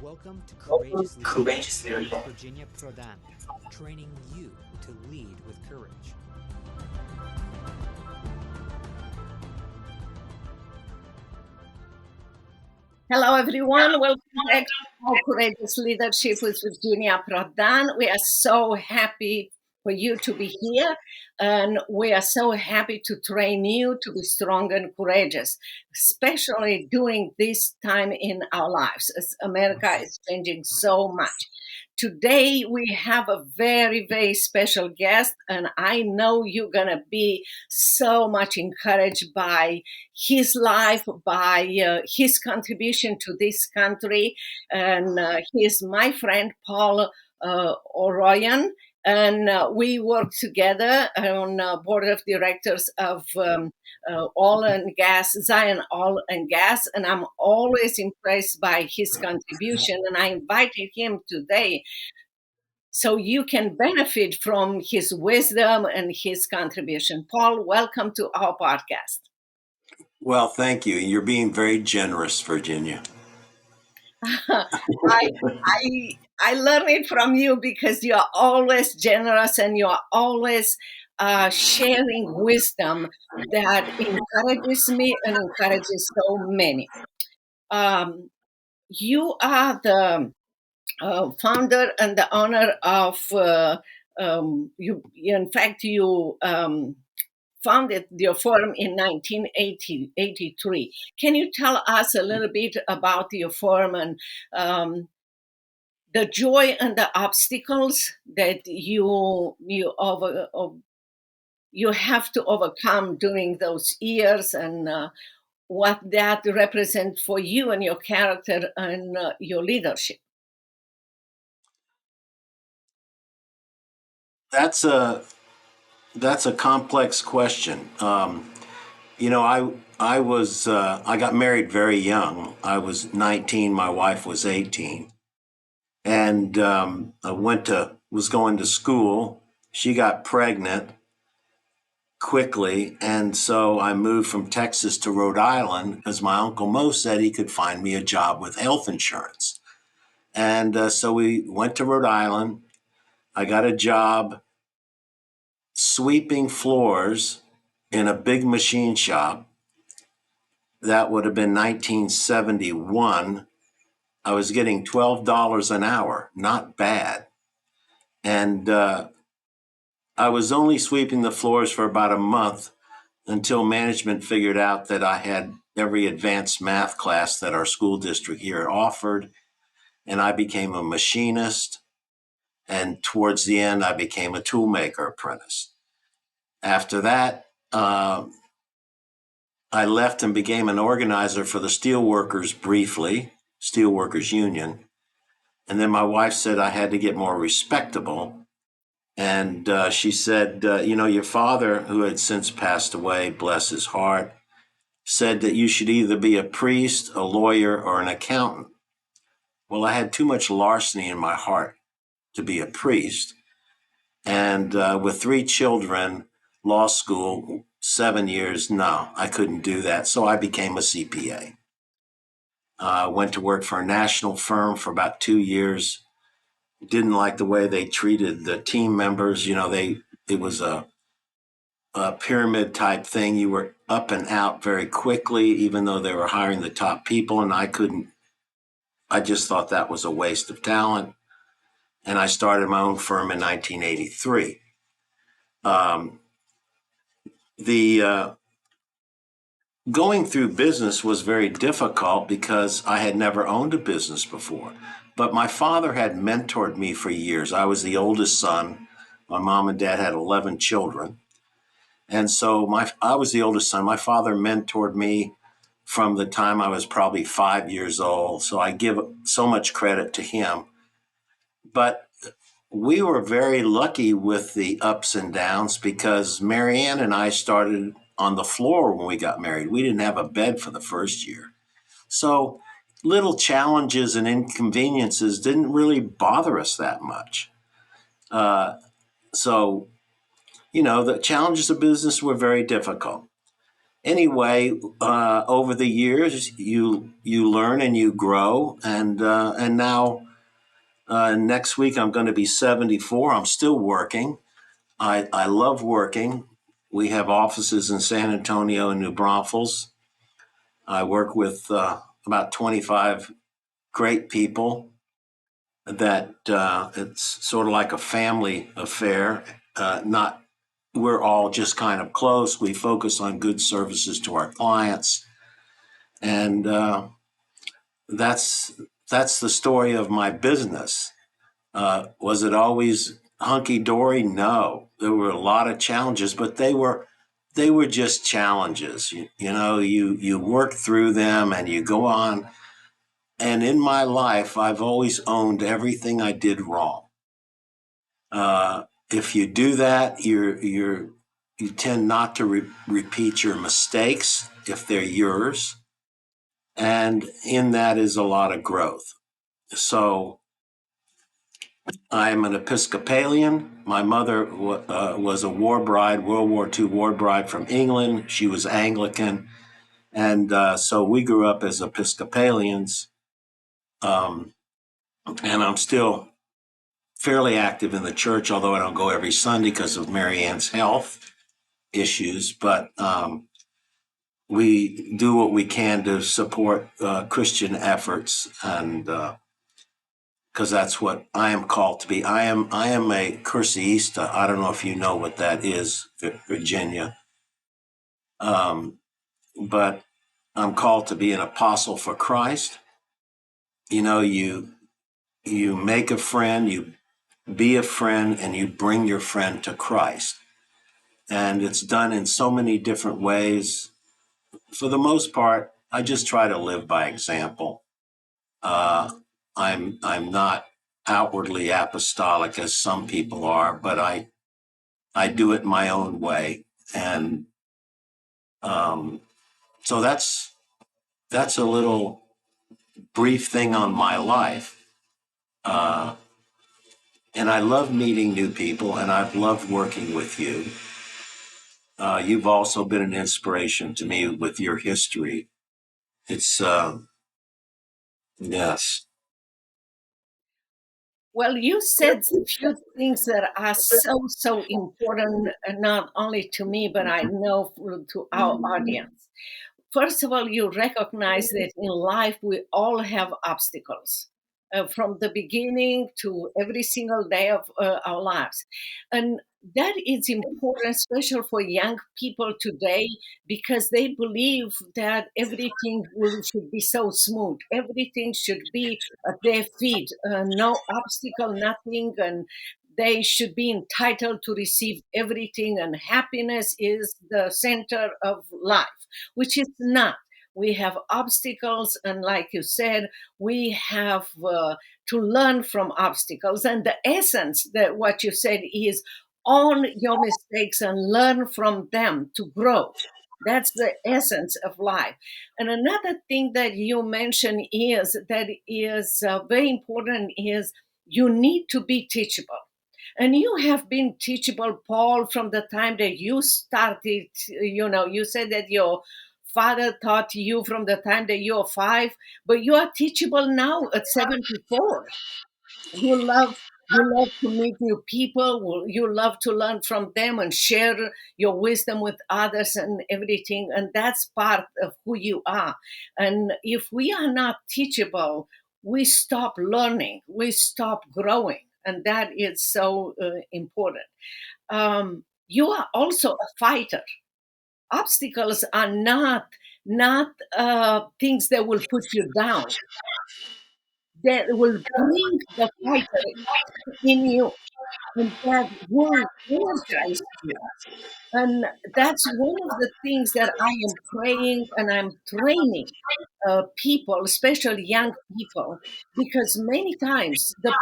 Welcome to Courageous Leadership with Virginia Prodan, training you to lead with courage. Hello, everyone. Welcome back to Courageous Leadership with Virginia Prodan. We are so happy for you to be here, and we are so happy to train you to be strong and courageous, especially during this time in our lives as America is changing so much. Today, we have a very, very special guest, and I know you're going to be so much encouraged by his life, by his contribution to this country. And he is my friend, Paul Oroian. And we work together on board of directors of oil and gas, Zion Oil and Gas, and I'm always impressed by his contribution. And I invited him today so you can benefit from his wisdom and his contribution. Paul, welcome to our podcast. Well, thank you. You're being very generous, Virginia. I learn it from you because you are always generous and you are always sharing wisdom that encourages me and encourages so many. You are the founder and the owner of you. In fact, you founded your firm in 1983. Can you tell us a little bit about your firm and the joy and the obstacles that you have to overcome during those years, and what that represents for you and your character and your leadership? That's a complex question. I got married very young. I was 19. My wife was 18, and I was going to school. She got pregnant quickly, and so I moved from Texas to Rhode Island because my Uncle Mo said he could find me a job with health insurance. And so we went to Rhode Island. I got a job sweeping floors in a big machine shop. That would have been 1971. I was getting $12 an hour, not bad. And I was only sweeping the floors for about a month until management figured out that I had every advanced math class that our school district here offered. And I became a machinist. And towards the end, I became a toolmaker apprentice. After that, I left and became an organizer for the steelworkers briefly, Steelworkers Union. And then my wife said I had to get more respectable. And she said, your father, who had since passed away, bless his heart, said that you should either be a priest, a lawyer, or an accountant. Well, I had too much larceny in my heart to be a priest. And with 3 children, law school, 7 years, no, I couldn't do that. So I became a CPA. Went to work for a national firm for about 2 years. Didn't like the way they treated the team members. It was a pyramid type thing. You were up and out very quickly, even though they were hiring the top people. And I just thought that was a waste of talent. And I started my own firm in 1983. Going through business was very difficult because I had never owned a business before. But my father had mentored me for years. I was the oldest son. My mom and dad had 11 children. And so I was the oldest son. My father mentored me from the time I was probably 5 years old. So I give so much credit to him. But we were very lucky with the ups and downs because Marianne and I started on the floor when we got married. We didn't have a bed for the first year. So little challenges and inconveniences didn't really bother us that much. The challenges of business were very difficult. anyway, over the years, you learn and you grow, and now next week I'm going to be 74. I'm still working. I love working. We have offices in San Antonio and New Braunfels. I work with about 25 great people that it's sort of like a family affair. Not We're all just kind of close. We focus on good services to our clients, and that's the story of my business. Was it always hunky dory? No, there were a lot of challenges, but they were just challenges. You work through them and you go on. And in my life, I've always owned everything I did wrong. If you do that, you tend not to repeat your mistakes if they're yours, and in that is a lot of growth. So I'm an Episcopalian. My mother was a war bride, World War II war bride from England. She was Anglican, and so we grew up as Episcopalians. And I'm still fairly active in the church, although I don't go every Sunday because of Mary Ann's health issues. But we do what we can to support Christian efforts, and because that's what I am called to be. I am a Curseista. I don't know if you know what that is, Virginia, but I'm called to be an apostle for Christ. You make a friend, you be a friend, and you bring your friend to Christ. And it's done in so many different ways. For the most part, I just try to live by example. I'm not outwardly apostolic as some people are, but I do it my own way, and so that's a little brief thing on my life. And I love meeting new people, and I've loved working with you. You've also been an inspiration to me with your history. It's yes. Well, you said a few things that are so important, not only to me, but I know to our audience. First of all, you recognize that in life we all have obstacles from the beginning to every single day of our lives. And that is important, especially for young people today, because they believe that everything should be so smooth. Everything should be at their feet, no obstacle, nothing. And they should be entitled to receive everything. And happiness is the center of life, which is not. We have obstacles, and like you said, we have to learn from obstacles. And the essence that what you said is own your mistakes and learn from them to grow. That's the essence of life. And another thing that you mentioned is that is very important is you need to be teachable. And you have been teachable, Paul, from the time that you started. You said that your father taught you from the time that you were 5, but you are teachable now at 74. You love to meet new people. You love to learn from them and share your wisdom with others and everything. And that's part of who you are. And if we are not teachable, we stop learning, we stop growing. And that is so important. You are also a fighter. Obstacles are not things that will put you down. That will bring the fighter in you, and that will energize you. And that's one of the things that I am praying and I'm training people, especially young people, because many times the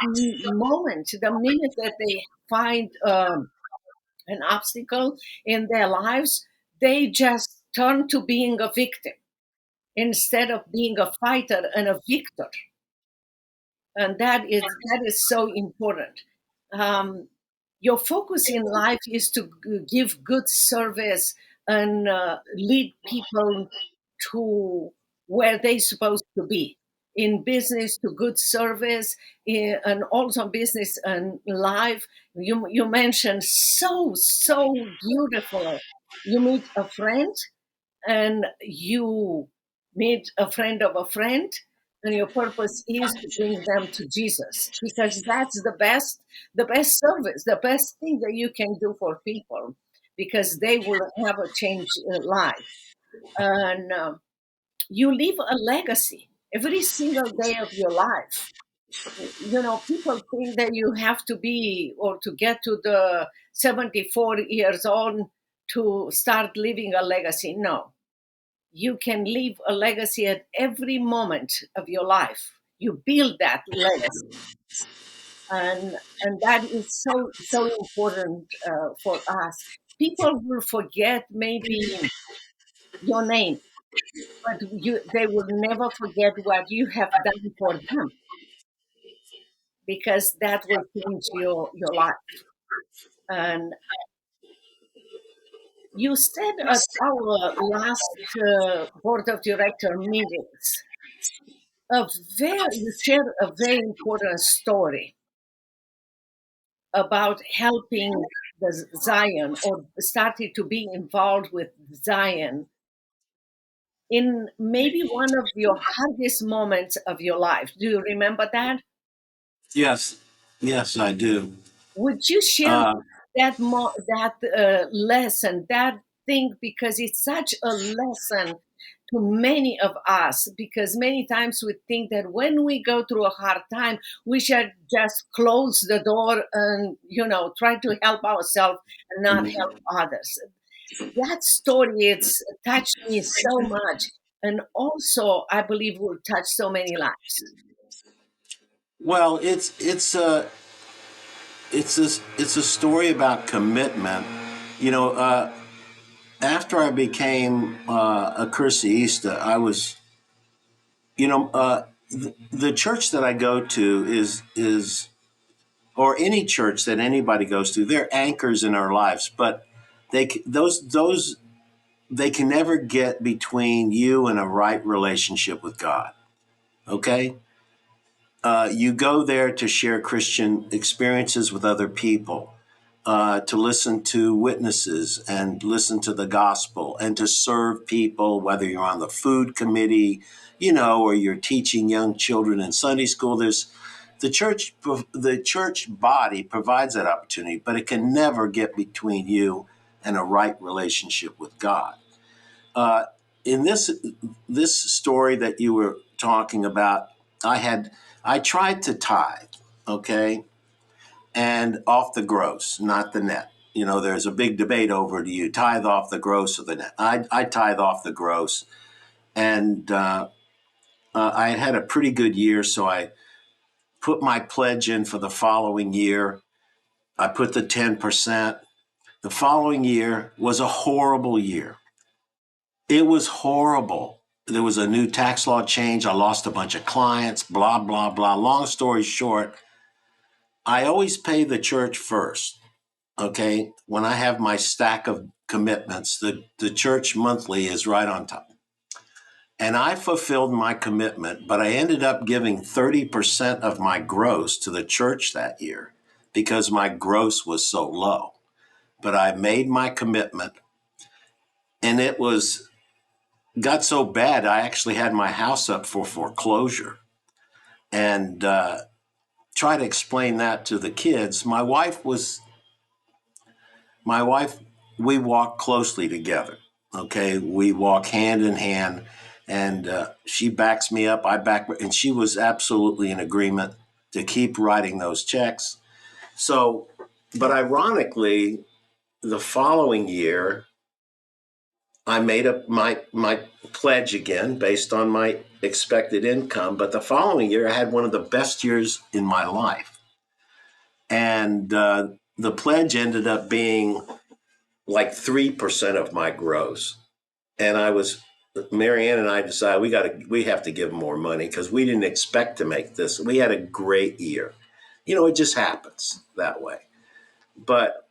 minute that they find an obstacle in their lives, they just turn to being a victim instead of being a fighter and a victor. And that is so important. Um, your focus in life is to give good service and lead people to where they're supposed to be in business, to good service, and also business and life. You mentioned so beautiful. You meet a friend, and you meet a friend of a friend, and your purpose is to bring them to Jesus, because that's the best service, the best thing that you can do for people, because they will have a changed life. And you leave a legacy every single day of your life. People think that you have to be or to get to the 74 years old to start living a legacy. No, you can leave a legacy at every moment of your life. You build that legacy, and that is so important for us. People will forget maybe your name, but they will never forget what you have done for them, because that will change your life. And you said at our last board of director meetings, you shared a very important story about helping the Zion, or started to be involved with Zion in maybe one of your hardest moments of your life. Do you remember that? Yes, yes, I do. Would you share Uh, that lesson, that thing, because it's such a lesson to many of us, because many times we think that when we go through a hard time, we should just close the door and try to help ourselves and not help others. That story, it's touched me so much, and also I believe will touch so many lives. well, it's a story about commitment. You know, after I became a Curseísta, I was, the church that I go to is or any church that anybody goes to, they're anchors in our lives, but those they can never get between you and a right relationship with God. Okay, you go there to share Christian experiences with other people, to listen to witnesses and listen to the gospel and to serve people, whether you're on the food committee, or you're teaching young children in Sunday school. The church body provides that opportunity, but it can never get between you and a right relationship with God. Uh, in this story that you were talking about, I tried to tithe, okay, and off the gross, not the net. There's a big debate over, do you tithe off the gross or the net? I tithe off the gross, and I had a pretty good year, so I put my pledge in for the following year. I put the 10%. The following year was a horrible year. It was horrible. There was a new tax law change. I lost a bunch of clients, blah, blah, blah. Long story short, I always pay the church first. Okay. When I have my stack of commitments, the church monthly is right on top. And I fulfilled my commitment, but I ended up giving 30% of my gross to the church that year because my gross was so low. But I made my commitment, and it got so bad, I actually had my house up for foreclosure. And try to explain that to the kids. My wife, we walk closely together. Okay, we walk hand in hand, and she backs me up. I back, and she was absolutely in agreement to keep writing those checks. So, but ironically, the following year, I made up my pledge again based on my expected income. But the following year, I had one of the best years in my life, and the pledge ended up being like 3% of my gross. And Marianne and I decided we have to give more money because we didn't expect to make this. We had a great year. It just happens that way. But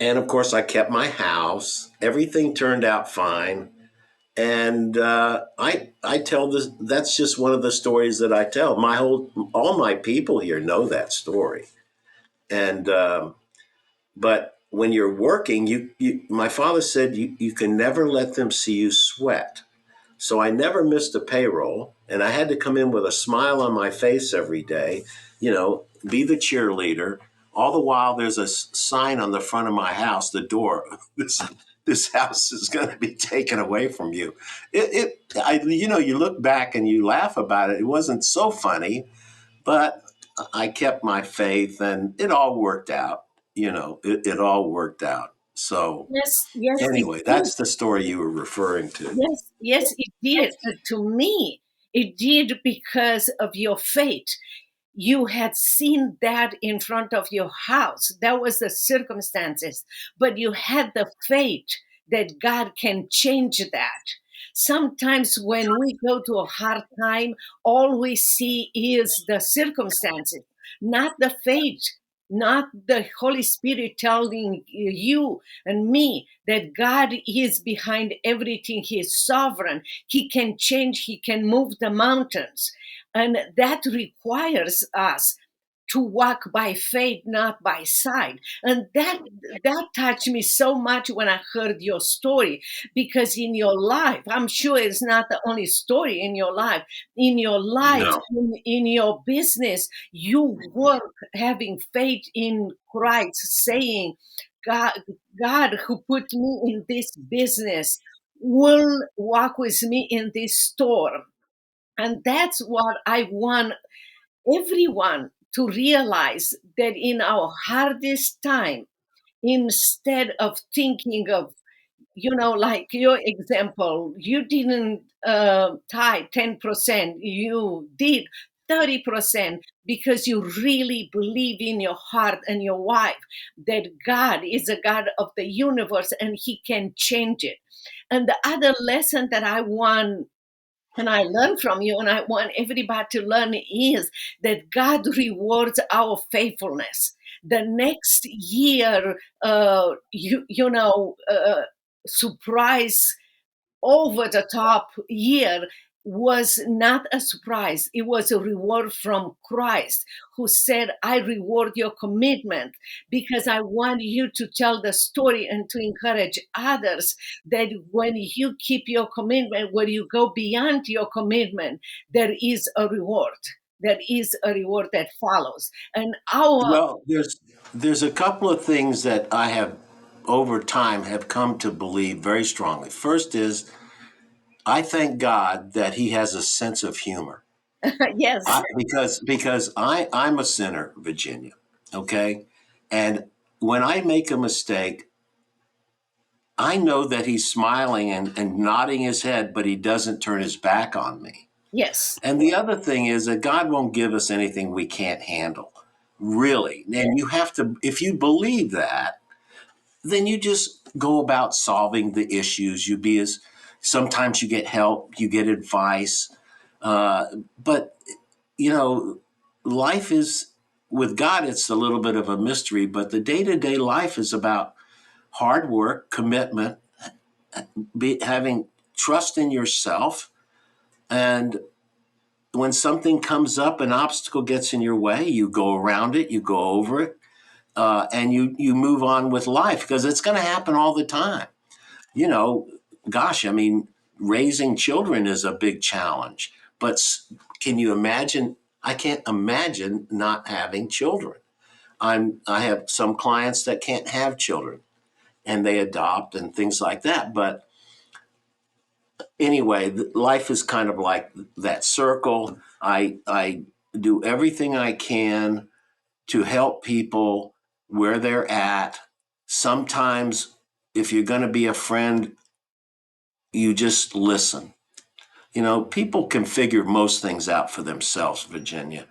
And of course, I kept my house. Everything turned out fine. And I tell this. That's just one of the stories that I tell. All my people here know that story. And but when you're working, my father said you can never let them see you sweat. So I never missed a payroll, and I had to come in with a smile on my face every day, be the cheerleader. All the while, there's a sign on the front of my house, the door. This house is going to be taken away from you. You look back and you laugh about it. It wasn't so funny, but I kept my faith, and it all worked out. It all worked out. So Yes, yes, it anyway, did. that's the story you were referring to. Yes, yes, it did. To me, it did because of your faith. You had seen that in front of your house. That was the circumstances, but you had the faith that God can change that. Sometimes when we go to a hard time, all we see is the circumstances, not the faith, not the Holy Spirit telling you and me that God is behind everything. He is sovereign. He can change, He can move the mountains. And that requires us to walk by faith, not by sight. And that touched me so much when I heard your story, because in your life, I'm sure it's not the only story in your life. In your life, No. in your business, you work having faith in Christ, saying, God, God who put me in this business will walk with me in this storm. And that's what I want everyone to realize, that in our hardest time, instead of thinking of, like your example, you didn't tie 10%, you did 30% because you really believe in your heart and your wife that God is a God of the universe and He can change it. And the other lesson that I want and I learn from you, and I want everybody to learn, is that God rewards our faithfulness. The next year, surprise, over the top year was not a surprise. It was a reward from Christ, who said, I reward your commitment, because I want you to tell the story and to encourage others that when you keep your commitment, when you go beyond your commitment, there is a reward. There is a reward that follows. And our Well, there's a couple of things that I have over time have come to believe very strongly. First is I thank God that He has a sense of humor. yes, Because I'm a sinner, Virginia. Okay, and when I make a mistake, I know that He's smiling and nodding His head, but He doesn't turn His back on me. yes, And the other thing is that God won't give us anything we can't handle, really. And you have to, if you believe that, then you just go about solving the issues. Sometimes you get help, you get advice, uh, but you know, life is with God. It's a little bit of a mystery, but the day-to-day life is about hard work, commitment, having trust in yourself, and when something comes up, an obstacle gets in your way, you go around it, you go over it, and you move on with life, because it's going to happen all the time. You know, gosh, I mean, raising children is a big challenge. But can you imagine? I can't imagine not having children. I have some clients that can't have children and they adopt and things like that. But anyway, life is kind of like that circle. I do everything I can to help people where they're at. Sometimes, if you're going to be a friend, you just listen. People can figure most things out for themselves, Virginia.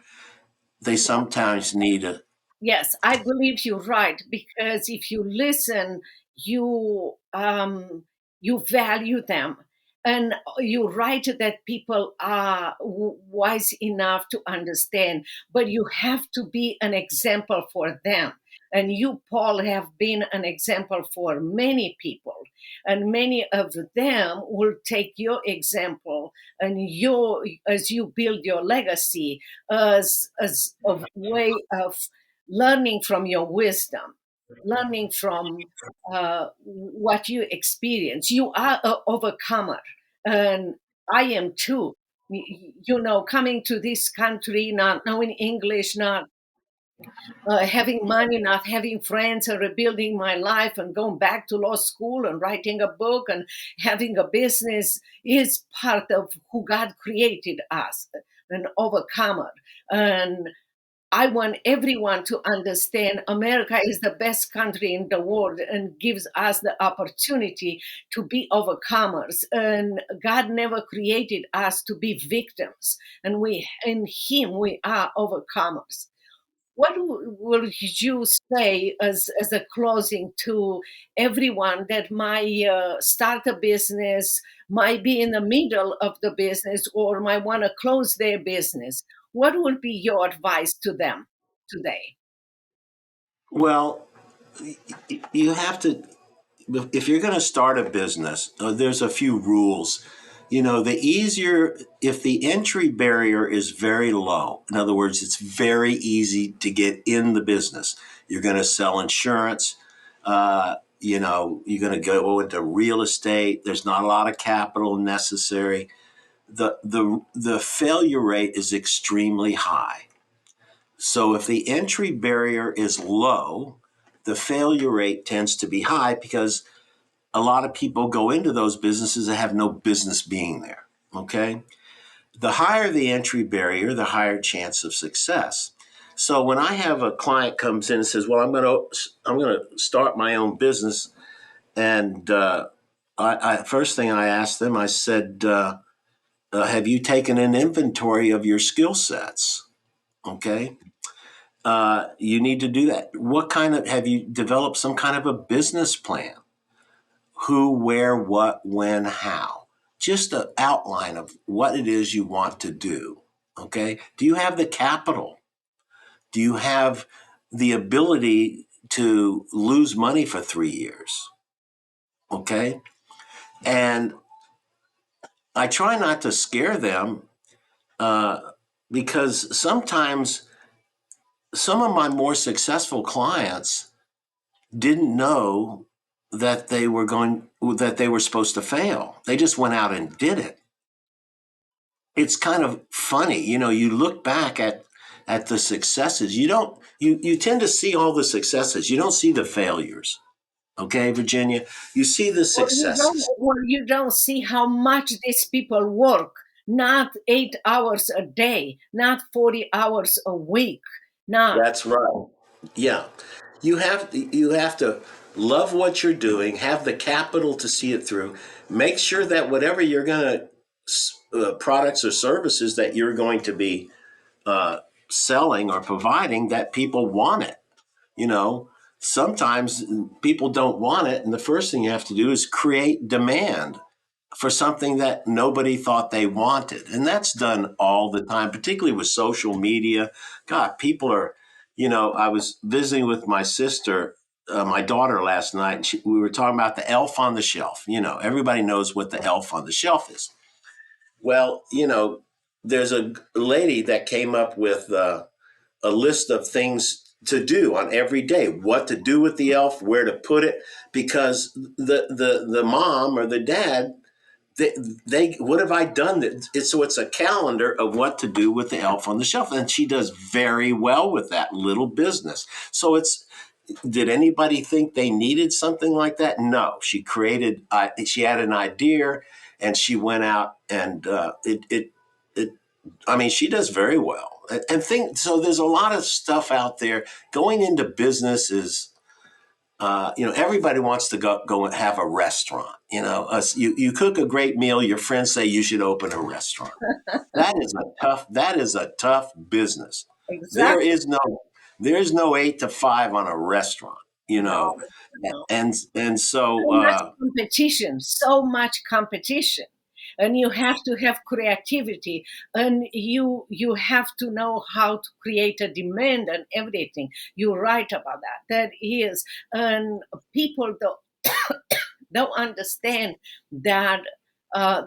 They sometimes need a. yes, I believe you're right, because if you listen, you value them, and you're right that people are wise enough to understand, but you have to be an example for them. And you, Paul, have been an example for many people. And many of them will take your example and as you build your legacy as a way of learning from your wisdom, learning from what you experience. You are an overcomer, and I am too. You know, coming to this country, not knowing English, not having money, not having friends, and rebuilding my life, and going back to law school and writing a book and having a business is part of who God created us, an overcomer. And I want everyone to understand America is the best country in the world and gives us the opportunity to be overcomers. And God never created us to be victims. And in Him, we are overcomers. What will you say as a closing to everyone that might start a business, might be in the middle of the business, or might want to close their business? What would be your advice to them today? Well, you have to, if you're going to start a business, there's a few rules. You know, the easier, if the entry barrier is very low, in other words, it's very easy to get in the business. You're going to sell insurance. You know, you're going to go into real estate. There's not a lot of capital necessary. The failure rate is extremely high. So if the entry barrier is low, the failure rate tends to be high because a lot of people go into those businesses that have no business being there. Okay. The higher the entry barrier, the higher chance of success. So when I have a client comes in and says, "Well, I'm going to start my own business," and first thing I asked them, I said, "Have you taken an inventory of your skill sets?" Okay. You need to do that. What kind of, have you developed some kind of a business plan? Who, where, what, when, how? Just an outline of what it is you want to do. Okay. Do you have the capital? Do you have the ability to lose money for 3 years? Okay. And I try not to scare them uh, because sometimes some of my more successful clients didn't know that they were supposed to fail. They just went out and did it. It's kind of funny, you know, you look back at the successes. You tend to see all the successes. You don't see the failures. Okay, Virginia, you see the successes. Or you don't see how much these people work, not 8 hours a day, not 40 hours a week, not. That's right. Yeah. You have to love what you're doing, have the capital to see it through. Make sure that whatever you're going to products or services that you're going to be uh, selling or providing, that people want it. You know, sometimes people don't want it, and the first thing you have to do is create demand for something that nobody thought they wanted. And that's done all the time, particularly with social media. God, people are, you know, I was visiting with my sister, my daughter last night, and we were talking about the elf on the shelf. You know, everybody knows what the elf on the shelf is. Well, you know, there's a lady that came up with a list of things to do on every day, what to do with the elf, where to put it, because the mom or the dad, they, they what have I done? So it's a calendar of what to do with the elf on the shelf, and she does very well with that little business. So did anybody think they needed something like that? No, she had an idea, and she went out and it I mean, she does very well. And so there's a lot of stuff out there. Going into business is, you know, everybody wants to go and have a restaurant. You know, you cook a great meal. Your friends say you should open a restaurant. That is a tough business. There Exactly. is no there is no 8 to 5 on a restaurant. You No, know, no. and so So much competition, so much competition. and you have to have creativity, and you have to know how to create a demand and everything. You're right about that. That is, and people don't understand that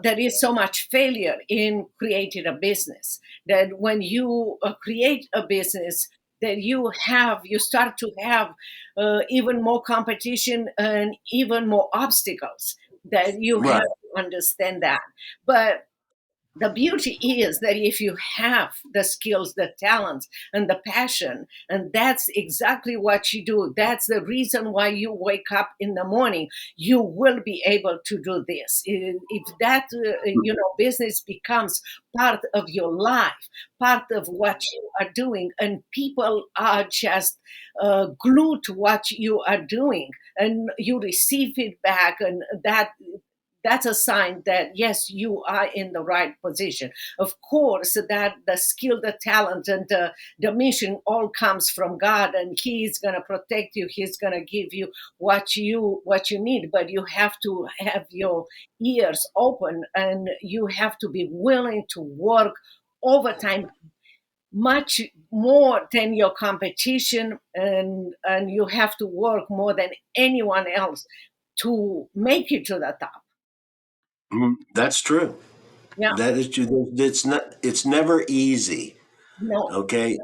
there is so much failure in creating a business. That when you create a business, that you start to have even more competition and even more obstacles. That you have Right. to understand that. But the beauty is that if you have the skills, the talents, and the passion, and that's exactly what you do, that's the reason why you wake up in the morning, you will be able to do this. If that business becomes part of your life, part of what you are doing, and people are just glued to what you are doing, and you receive feedback, and that's a sign that yes, you are in the right position. Of course, that the skill, the talent, and the mission all comes from God, and He's going to protect you. He's going to give you what you need. But you have to have your ears open, and you have to be willing to work overtime, much more than your competition, and you have to work more than anyone else to make it to the top. That's true. Yeah. That is true. It's never easy. No, Okay.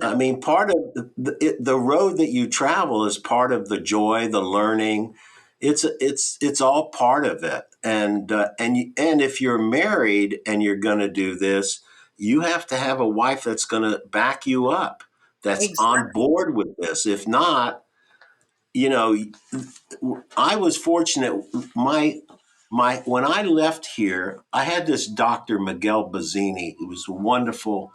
I no, mean, part of the road that you travel is part of the joy, the learning. It's all part of it. And if you're married and you're going to do this, you have to have a wife that's going to back you up, that's on exactly. board with this. If not, you know, I was fortunate. My when I left here, I had this doctor Miguel Bazzini, who was a wonderful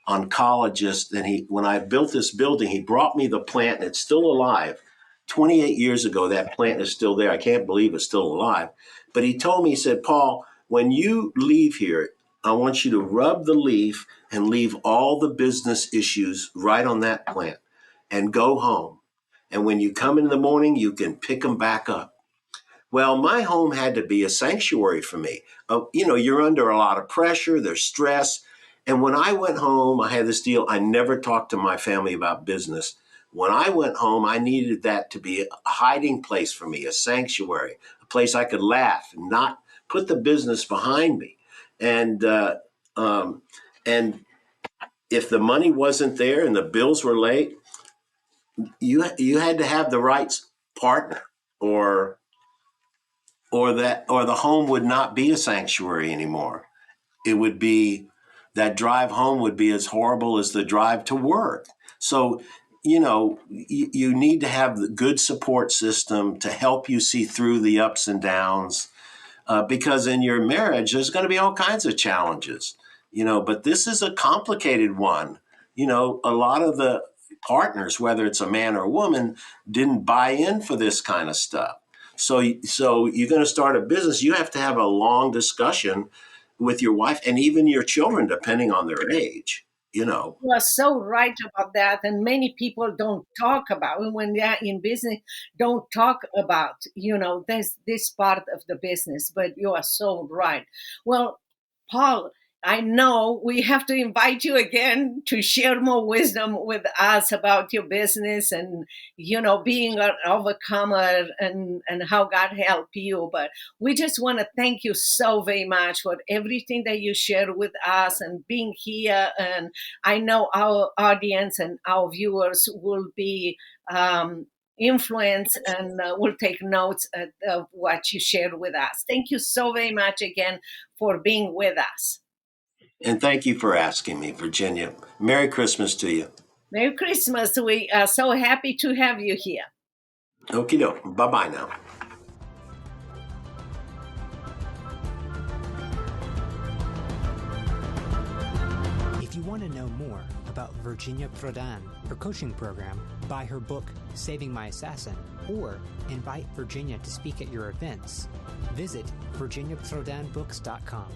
oncologist. And when I built this building, he brought me the plant, and it's still alive. 28 years ago, that plant is still there. I can't believe it's still alive. But he told me, he said, Paul, when you leave here, I want you to rub the leaf and leave all the business issues right on that plant and go home. And when you come in the morning, you can pick them back up. Well, my home had to be a sanctuary for me. You're under a lot of pressure, there's stress. And when I went home, I had this deal. I never talked to my family about business. When I went home, I needed that to be a hiding place for me, a sanctuary, a place I could laugh and not put the business behind me. And um, and if the money wasn't there and the bills were late, you had to have the right partner, or or the home would not be a sanctuary anymore. It would be that drive home would be as horrible as the drive to work. So, you need to have the good support system to help you see through the ups and downs, because in your marriage, there's going to be all kinds of challenges, but this is a complicated one. A lot of the partners, whether it's a man or a woman, didn't buy in for this kind of stuff. So you're going to start a business. You have to have a long discussion with your wife and even your children, depending on their age, you are so right about that. And many people don't talk about it when they are in business, don't talk about, this part of the business, but you are so right. Well, Paul, I know we have to invite you again to share more wisdom with us about your business and, being an overcomer and how God helped you. But we just want to thank you so very much for everything that you shared with us and being here. And I know our audience and our viewers will be influenced and will take notes of what you shared with us. Thank you so very much again for being with us. And thank you for asking me, Virginia. Merry Christmas to you. Merry Christmas. We are so happy to have you here. Okie doke. Bye-bye now. If you want to know more about Virginia Prodan, her coaching program, buy her book, Saving My Assassin, or invite Virginia to speak at your events, visit virginiaprodanbooks.com.